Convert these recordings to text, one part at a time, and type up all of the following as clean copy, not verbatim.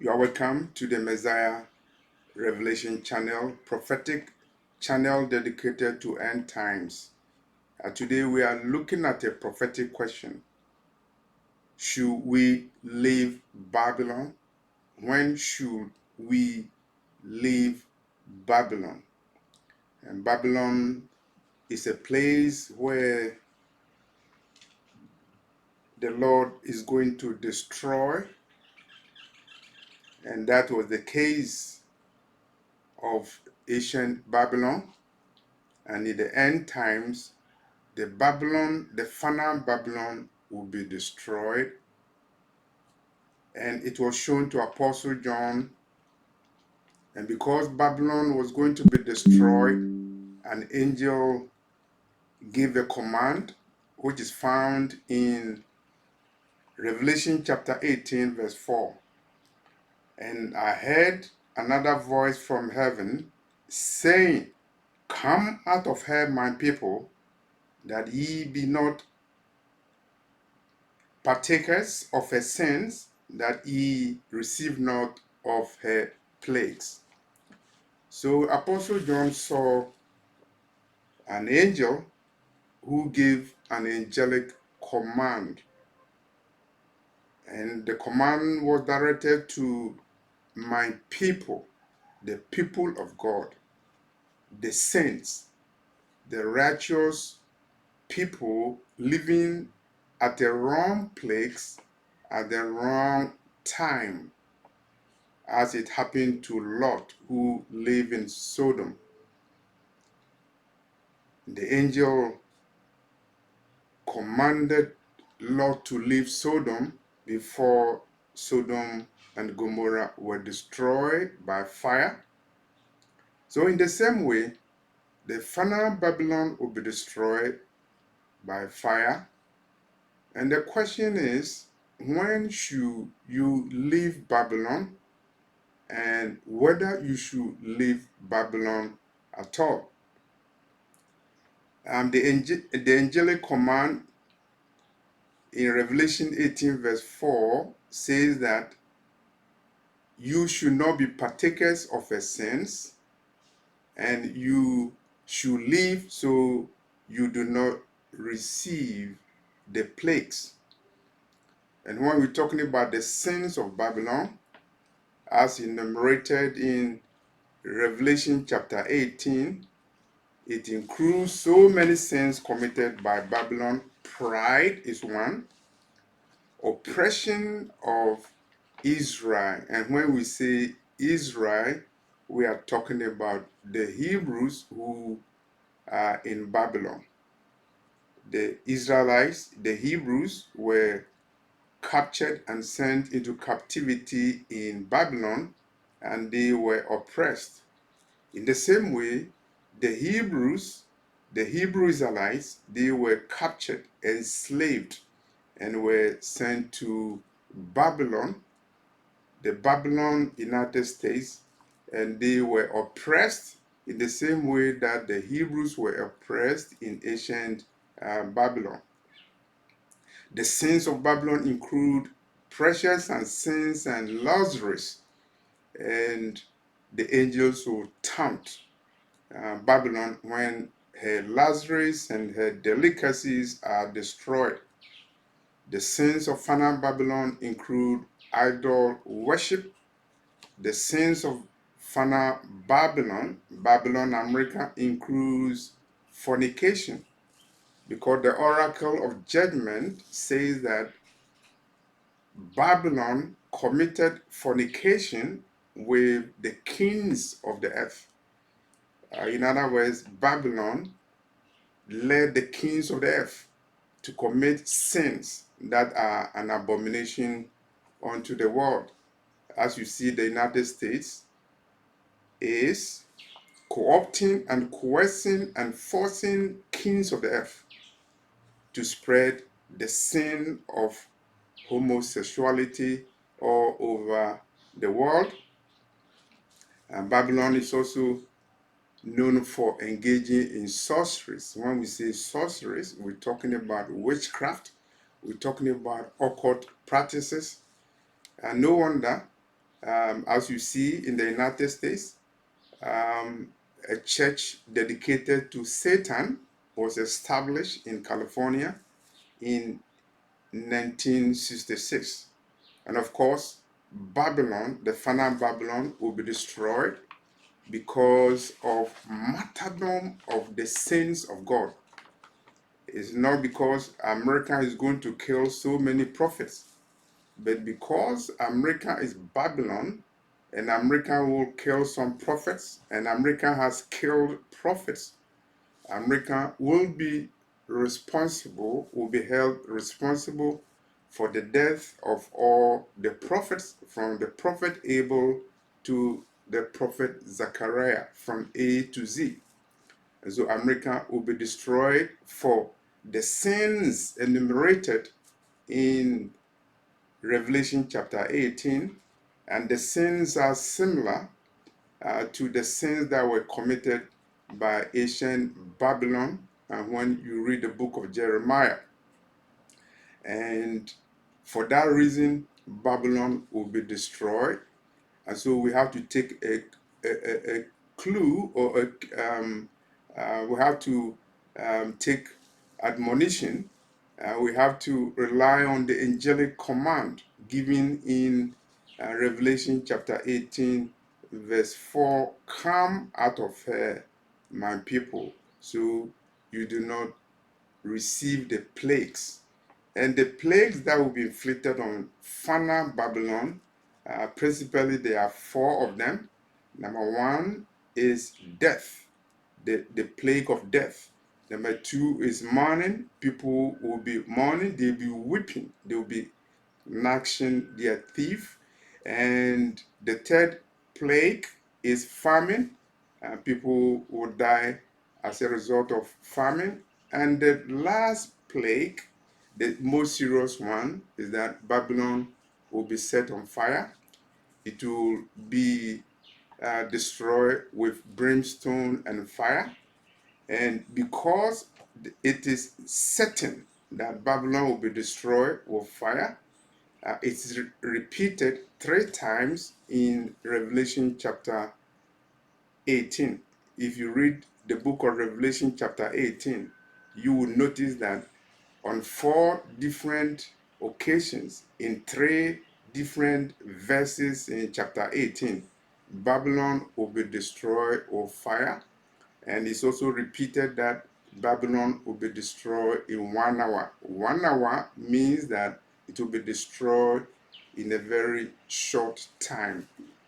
You are welcome to the Messiah Revelation channel, prophetic channel dedicated to end times. Today we are looking at a prophetic question. Should we leave Babylon? When should we leave Babylon? And Babylon is a place where the Lord is going to destroy, and that was the case of ancient Babylon. And in the end times, the final Babylon will be destroyed. And it was shown to Apostle John. And because Babylon was going to be destroyed, an angel gave a command, which is found in Revelation chapter 18, verse 4. And I heard another voice from heaven saying, "Come out of her, my people, that ye be not partakers of her sins, that ye receive not of her plagues." So Apostle John saw an angel who gave an angelic command. And the command was directed to my people, the people of God, the saints, the righteous people living at the wrong place at the wrong time, as it happened to Lot, who lived in Sodom. The angel commanded Lot to leave Sodom before Sodom and Gomorrah were destroyed by fire. So in the same way, the final Babylon will be destroyed by fire. And the question is, when should you leave Babylon, and whether you should leave Babylon at all? The angelic command in Revelation 18 verse 4 says that you should not be partakers of her sins, and you should live so you do not receive the plagues. And when we're talking about the sins of Babylon, as enumerated in Revelation chapter 18, it includes so many sins committed by Babylon. Pride is one. Oppression of Israel. And when we say Israel, we are talking about the Hebrews who are in Babylon. The Israelites, the Hebrews, were captured and sent into captivity in Babylon, and they were oppressed. In the same way, the Hebrew Israelites, they were captured, enslaved, and were sent to Babylon, the Babylon United States, and they were oppressed in the same way that the Hebrews were oppressed in ancient Babylon. The sins of Babylon include precious and sins and luxuries, and the angels will tempt Babylon when her luxuries and her delicacies are destroyed. The sins of final Babylon include idol worship. The sins of final Babylon, Babylon America, includes fornication, because the oracle of judgment says that Babylon committed fornication with the kings of the earth. In other words, Babylon led the kings of the earth to commit sins that are an abomination unto the world. As you see, the United States is co-opting and coercing and forcing kings of the earth to spread the sin of homosexuality all over the world. And Babylon is also known for engaging in sorceries. When we say sorceries, we're talking about witchcraft, we're talking about occult practices. And no wonder As you see in the United States, a church dedicated to Satan was established in California in 1966. And of course, Babylon, the final Babylon, will be destroyed because of martyrdom of the saints of God. It's not because America is going to kill so many prophets, but because America is Babylon, and America will kill some prophets, and America has killed prophets, America will be responsible, will be held responsible for the death of all the prophets, from the prophet Abel to the prophet Zechariah, from A to Z. And so America will be destroyed for the sins enumerated in Revelation chapter 18, and the sins are similar to the sins that were committed by ancient Babylon when you read the book of Jeremiah. And for that reason, Babylon will be destroyed. And so we have to take a clue, or we have to take admonition. We have to rely on the angelic command given in Revelation chapter 18, verse 4, "Come out of her, my people, so you do not receive the plagues." And the plagues that will be inflicted on final Babylon, principally there are four of them. Number one is death, the plague of death. Number two is mourning. People will be mourning, they'll be weeping, they'll be gnashing their teeth. And the third plague is famine. People will die as a result of famine. And the last plague, the most serious one, is that Babylon will be set on fire. It will be destroyed with brimstone and fire. And because it is certain that Babylon will be destroyed with fire, it's repeated 3 times in Revelation chapter 18. If you read the book of Revelation chapter 18, you will notice that on 4 different occasions, in 3 different verses in chapter 18, Babylon will be destroyed with fire. And it's also repeated that Babylon will be destroyed in 1 hour. 1 hour means that it will be destroyed in a very short time.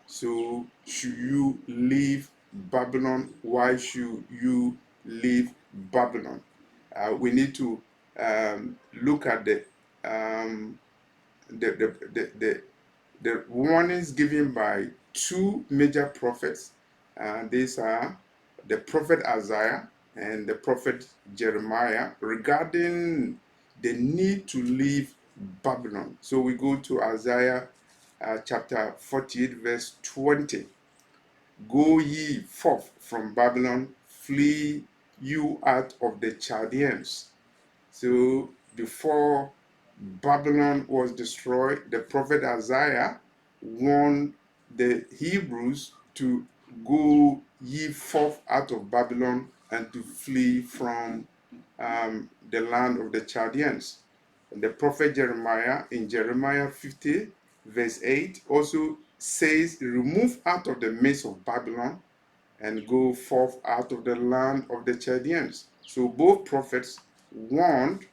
So, should you leave Babylon? Why should you leave Babylon? We need to look at um, the warnings given by 2 major prophets. These are the prophet Isaiah and the prophet Jeremiah regarding the need to leave Babylon. So we go to Isaiah chapter 48, verse 20. "Go ye forth from Babylon, flee you out of the Chaldeans." So before Babylon was destroyed, the prophet Isaiah warned the Hebrews to go ye forth out of Babylon and to flee from the land of the Chaldeans. And the prophet Jeremiah in Jeremiah 50, verse 8, also says, "Remove out of the midst of Babylon and go forth out of the land of the Chaldeans." So both prophets warned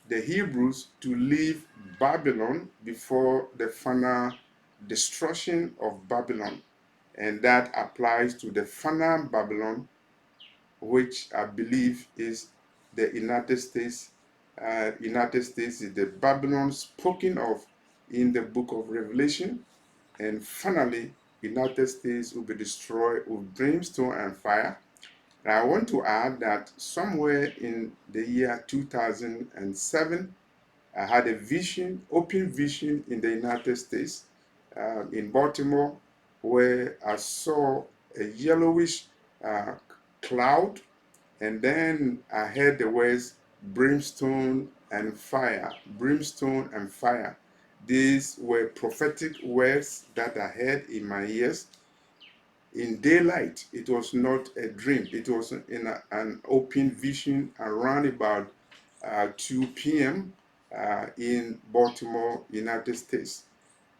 the Hebrews to leave Babylon before the final destruction of Babylon. And that applies to the final Babylon, which I believe is the United States. United States is the Babylon spoken of in the book of Revelation. And finally, United States will be destroyed with brimstone and fire. And I want to add that somewhere in the year 2007, I had a vision, open vision in the United States, in Baltimore, where I saw a yellowish cloud, and then I heard the words brimstone and fire, brimstone and fire. These were prophetic words that I heard in my ears in daylight. It was not a dream. It was in an open vision around about 2 p.m. In Baltimore, United States.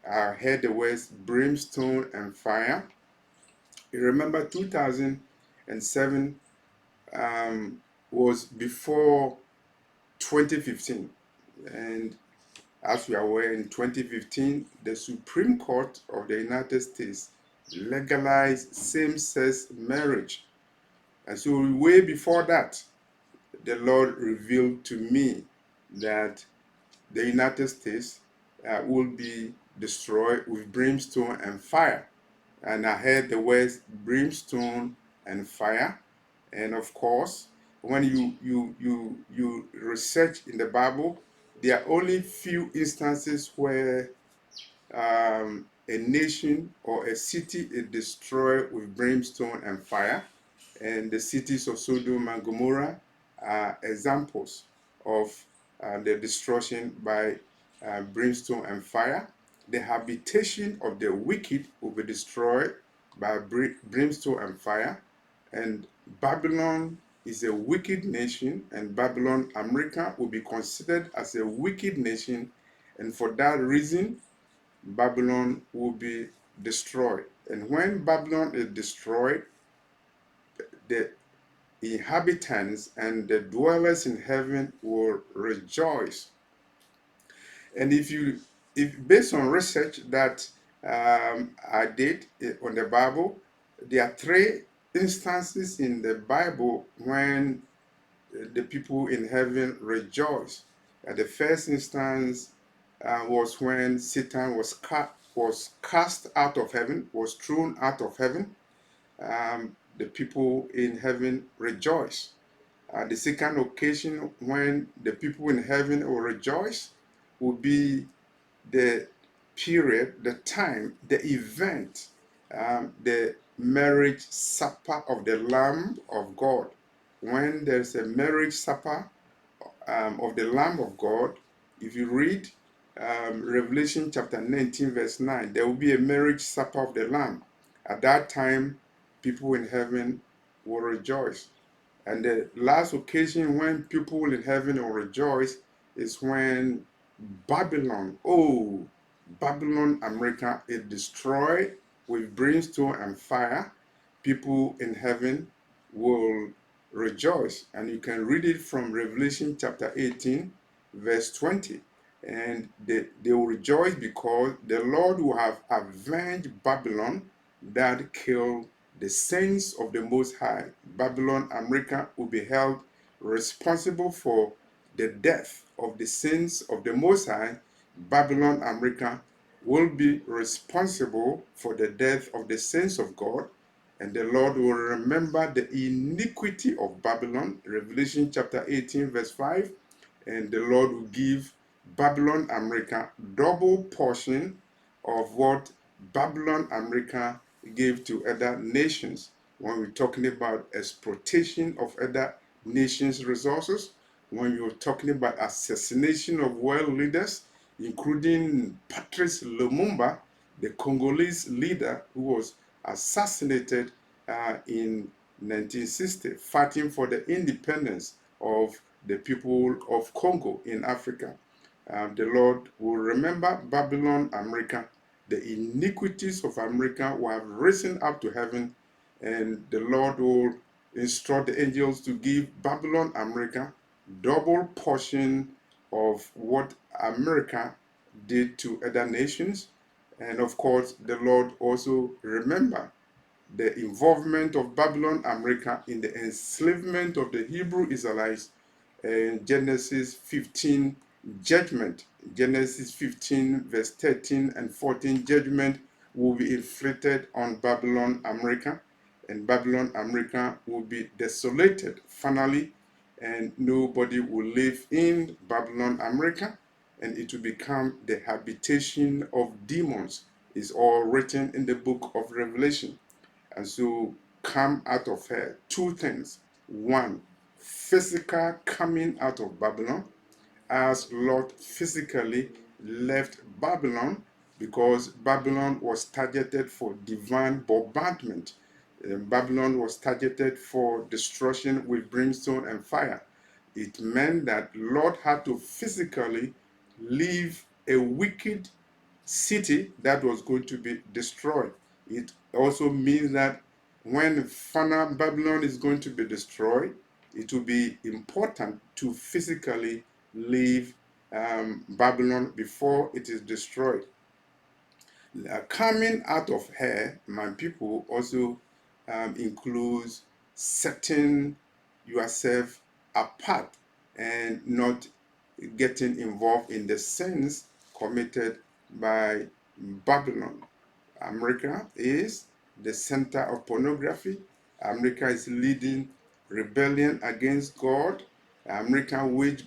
I heard the words brimstone and fire. You remember 2007 was before 2015. And as we are aware, in 2015, the Supreme Court of the United States legalized same-sex marriage. And so way before that, the Lord revealed to me that the United States will be destroyed with brimstone and fire. And I heard the words brimstone and fire. And of course, when you research in the Bible, there are only few instances where a nation or a city is destroyed with brimstone and fire. And the cities of Sodom and Gomorrah are examples of the destruction by brimstone and fire. The habitation of the wicked will be destroyed by brimstone and fire. And Babylon is a wicked nation, and Babylon, America, will be considered as a wicked nation. And for that reason, Babylon will be destroyed. And when Babylon is destroyed, the inhabitants and the dwellers in heaven will rejoice. And if based on research that I did on the Bible, there are three instances in the Bible when the people in heaven rejoice. The first instance was when Satan was cast out of heaven, was thrown out of heaven. The people in heaven rejoice. The second occasion when the people in heaven will rejoice will be the period, the time, the event, the marriage supper of the Lamb of God. When there's a marriage supper of the Lamb of God, if you read Revelation chapter 19, verse 9, there will be a marriage supper of the Lamb. At that time, people in heaven will rejoice. And the last occasion when people in heaven will rejoice is when Babylon, Babylon, America, is destroyed with brimstone and fire. People in heaven will rejoice. And you can read it from Revelation chapter 18, verse 20. And they will rejoice because the Lord will have avenged Babylon that killed the saints of the Most High. Babylon, America, will be held responsible for the death of the saints of the Most High. Babylon, America, will be responsible for the death of the saints of God. And the Lord will remember the iniquity of Babylon, Revelation chapter 18, verse 5. And the Lord will give Babylon, America, double portion of what Babylon, America gave to other nations. When we're talking about exploitation of other nations' resources, when you're talking about assassination of world leaders, including Patrice Lumumba, the Congolese leader who was assassinated in 1960, fighting for the independence of the people of Congo in Africa. The Lord will remember Babylon, America. The iniquities of America will have risen up to heaven, and the Lord will instruct the angels to give Babylon, America, double portion of what America did to other nations. And of course, the Lord also remember the involvement of Babylon, America in the enslavement of the Hebrew Israelites in Genesis 15, judgment. Genesis 15, verse 13 and 14, judgment will be inflicted on Babylon, America, and Babylon, America will be desolated finally, and nobody will live in Babylon, America, and it will become the habitation of demons. Is all written in the book of Revelation. And so come out of her two things. One, physical coming out of Babylon, as Lot physically left Babylon because Babylon was targeted for divine bombardment. Babylon was targeted for destruction with brimstone and fire. It meant that Lord had to physically leave a wicked city that was going to be destroyed. It also means that when final Babylon is going to be destroyed, it will be important to physically leave Babylon before it is destroyed. Coming out of her, my people, also includes setting yourself apart and not getting involved in the sins committed by Babylon. America is the center of pornography. America is leading rebellion against God. America wage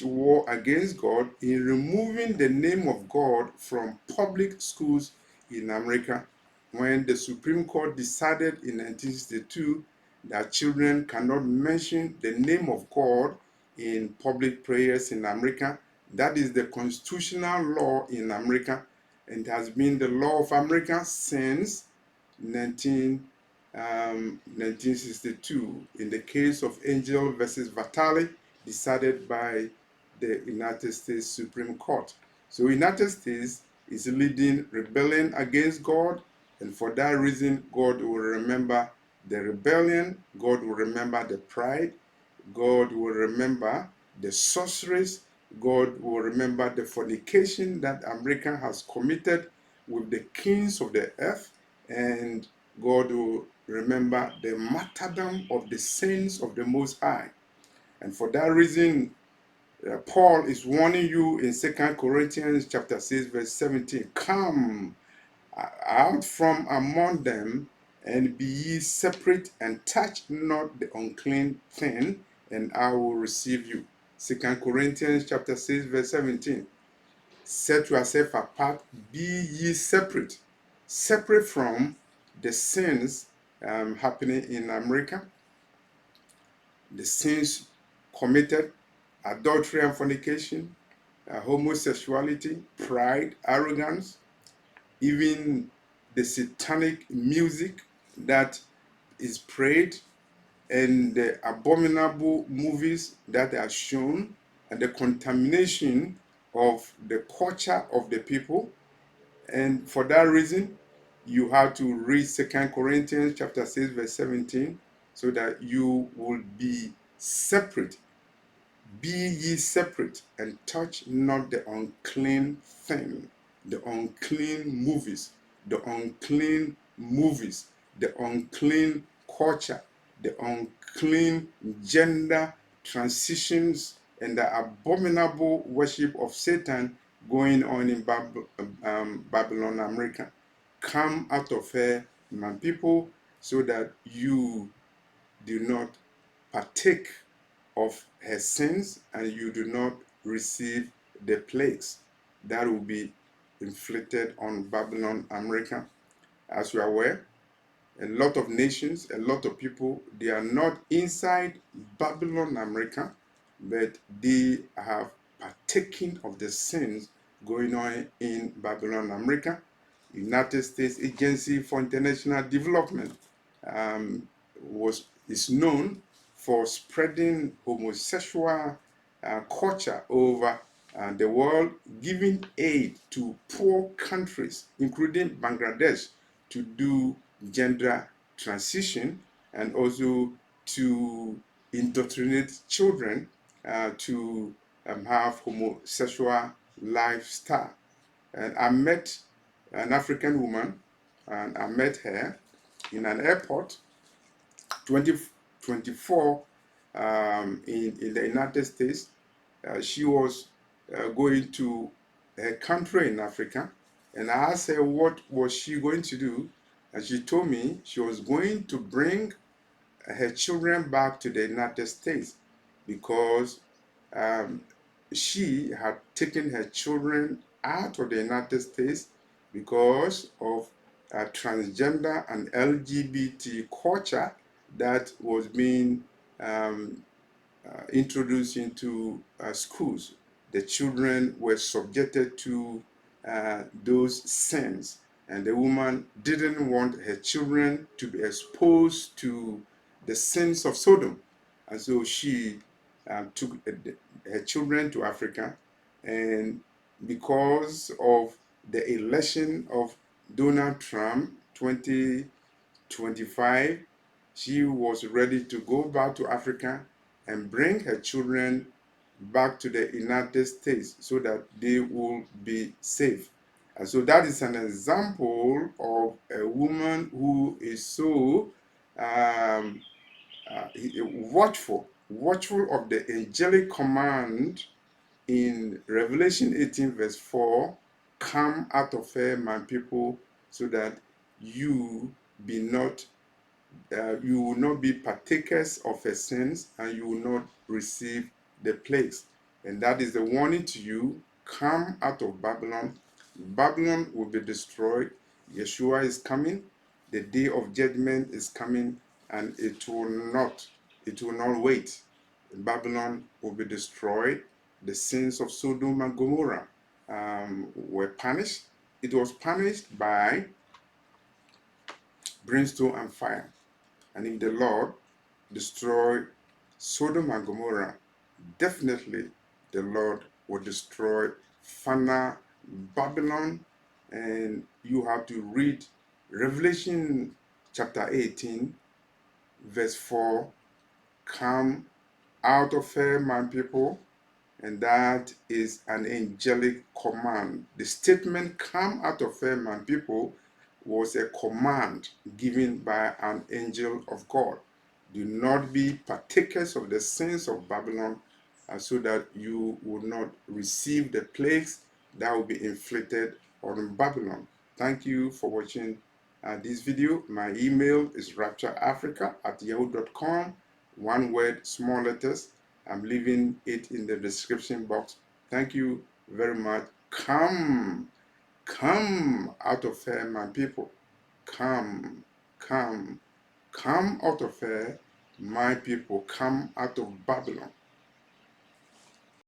war against God in removing the name of God from public schools in America. When the Supreme Court decided in 1962 that children cannot mention the name of God in public prayers in America, that is the constitutional law in America, and it has been the law of America since 1962 in the case of Angel versus Vitale, decided by the United States Supreme Court. So United States is leading rebellion against God, and for that reason, God will remember the rebellion, God will remember the pride, God will remember the sorceries, God will remember the fornication that America has committed with the kings of the earth, and God will remember the martyrdom of the saints of the Most High. And for that reason, Paul is warning you in 2 Corinthians chapter 6, verse 17, come out from among them and be ye separate and touch not the unclean thing, and I will receive you. 2 Corinthians chapter 6, verse 17. Set yourself apart, be ye separate. Separate from the sins happening in America, the sins committed, adultery and fornication, homosexuality, pride, arrogance, even the satanic music that is prayed, and the abominable movies that are shown, and the contamination of the culture of the people. And for that reason, you have to read 2 Corinthians chapter 6, verse 17, so that you will be separate. Be ye separate and touch not the unclean thing, the unclean movies, the unclean movies, the unclean culture, the unclean gender transitions, and the abominable worship of Satan going on in Babylon, America. Come out of her, my people, so that you do not partake of her sins and you do not receive the plagues that will be inflicted on Babylon, America. As you are aware, a lot of nations, a lot of people, they are not inside Babylon, America, but they have partaken of the sins going on in Babylon, America. United States Agency for International Development is known for spreading homosexual culture over the world, giving aid to poor countries, including Bangladesh, to do gender transition and also to indoctrinate children to have homosexual lifestyle. And I met an African woman, and I met her in an airport 2024 in the United States. She was going to a country in Africa, and I asked her what was she going to do, and she told me she was going to bring her children back to the United States because um, she had taken her children out of the United States because of transgender and LGBT culture that was being introduced into schools. the children were subjected to those sins, and the woman didn't want her children to be exposed to the sins of Sodom, and so she took her children to Africa. And because of the election of Donald Trump 2025, she was ready to go back to Africa and bring her children back to the United States so that they will be safe. And so that is an example of a woman who is so um, watchful of the angelic command in Revelation 18, verse 4, come out of her, my people, so that you be not you will not be partakers of her sins, and you will not receive the plagues. And that is the warning to you. Come out of Babylon. Babylon will be destroyed. Yeshua is coming. The day of judgment is coming, and it will not wait. Babylon will be destroyed. The sins of Sodom and Gomorrah were punished. It was punished by brimstone and fire. And if the Lord destroy Sodom and Gomorrah, definitely the Lord will destroy Fana, Babylon. And you have to read Revelation chapter 18, verse 4. Come out of her, my people. And that is an angelic command. The statement, come out of her, my people, was a command given by an angel of God. Do not be partakers of the sins of Babylon, so that you will not receive the plagues that will be inflicted on Babylon. Thank you for watching this video. My email is raptureafrica@yahoo.com. One word, small letters. I'm leaving it in the description box. Thank you very much. Come out of her, my people. Come, come out of her, my people. Come out of Babylon.